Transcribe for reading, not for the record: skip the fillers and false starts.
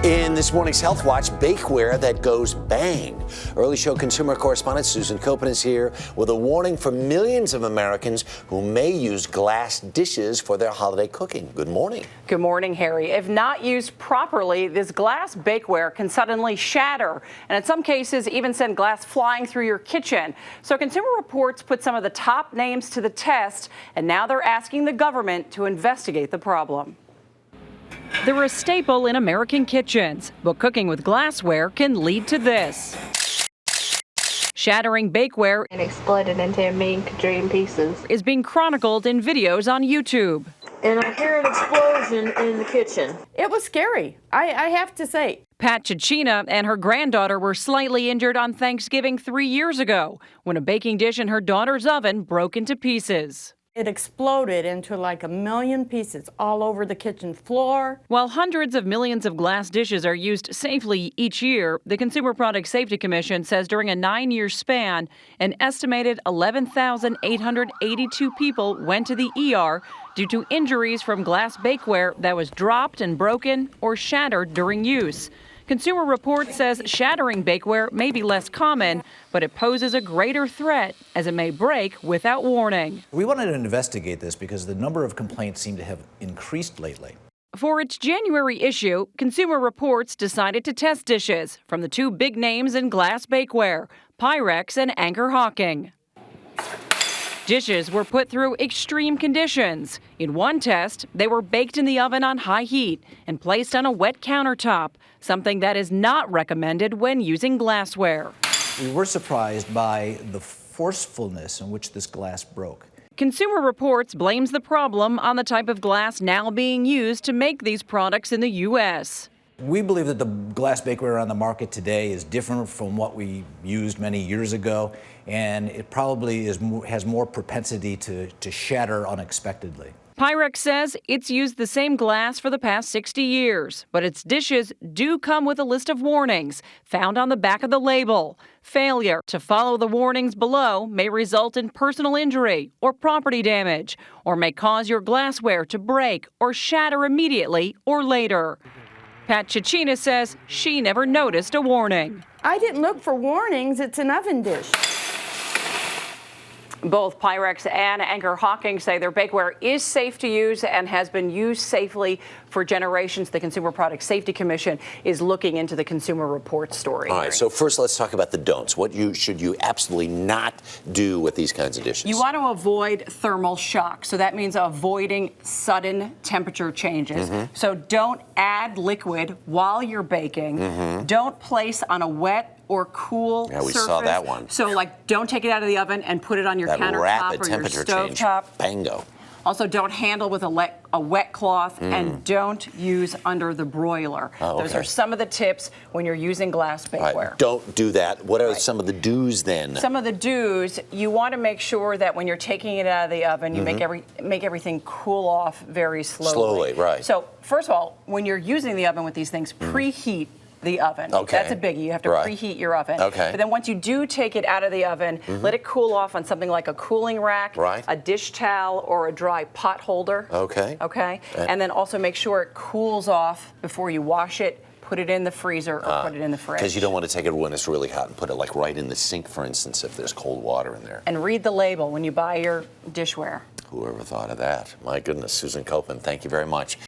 In this morning's Health Watch, bakeware that goes bang. Early show consumer correspondent Susan Koeppen is here with a warning for millions of Americans who may use glass dishes for their holiday cooking. Good morning. Good morning, Harry. If not used properly, this glass bakeware can suddenly shatter, and in some cases even send glass flying through your kitchen. So Consumer Reports put some of the top names to the test, and now they're asking the government to investigate the problem. They're a staple in American kitchens, but cooking with glassware can lead to this. Shattering bakeware and exploded into a million quadrillion pieces. Is being chronicled in videos on YouTube. And I hear an explosion in the kitchen. It was scary, I have to say. Pat Chichina and her granddaughter were slightly injured on Thanksgiving 3 years ago when a baking dish in her daughter's oven broke into pieces. It exploded into like a million pieces all over the kitchen floor. While hundreds of millions of glass dishes are used safely each year, the Consumer Product Safety Commission says during a 9-year span, an estimated 11,882 people went to the ER due to injuries from glass bakeware that was dropped and broken or shattered during use. Consumer Reports says shattering bakeware may be less common, but it poses a greater threat as it may break without warning. We wanted to investigate this because the number of complaints seem to have increased lately. For its January issue, Consumer Reports decided to test dishes from the two big names in glass bakeware, Pyrex and Anchor Hocking. Dishes were put through extreme conditions. In one test, they were baked in the oven on high heat and placed on a wet countertop, something that is not recommended when using glassware. We were surprised by the forcefulness in which this glass broke. Consumer Reports blames the problem on the type of glass now being used to make these products in the U.S. We believe that the glass bakeware on the market today is different from what we used many years ago, and it probably has more propensity to shatter unexpectedly. Pyrex says it's used the same glass for the past 60 years, but its dishes do come with a list of warnings found on the back of the label. Failure to follow the warnings below may result in personal injury or property damage, or may cause your glassware to break or shatter immediately or later. Pat Chichina says she never noticed a warning. I didn't look for warnings, it's an oven dish. Both Pyrex and Anchor Hocking say their bakeware is safe to use and has been used safely for generations. The Consumer Product Safety Commission is looking into the Consumer Reports story. All right, so first let's talk about the don'ts. What should you absolutely not do with these kinds of dishes? You want to avoid thermal shock, so that means avoiding sudden temperature changes. So don't add liquid while you're baking. Don't place on a wet or cool surface. Yeah, we saw that one. So, like, don't take it out of the oven and put it on your countertop or your stove top. Bingo. Also, don't handle with a wet cloth, and don't use under the broiler. Those are some of the tips when you're using glass bakeware. Right, don't do that. What are some of the do's then? Some of the do's, you want to make sure that when you're taking it out of the oven, you make everything cool off very slowly. Slowly, right. So, first of all, when you're using the oven with these things, preheat the oven. Okay. That's a biggie. You have to preheat your oven. Okay. But then once you do take it out of the oven, let it cool off on something like a cooling rack, a dish towel, or a dry pot holder. Okay. Okay. And then also make sure it cools off before you wash it. Put it in the freezer or put it in the fridge. Because you don't want to take it when it's really hot and put it like right in the sink, for instance, if there's cold water in there. And read the label when you buy your dishware. Whoever thought of that? My goodness, Susan Koeppen, thank you very much.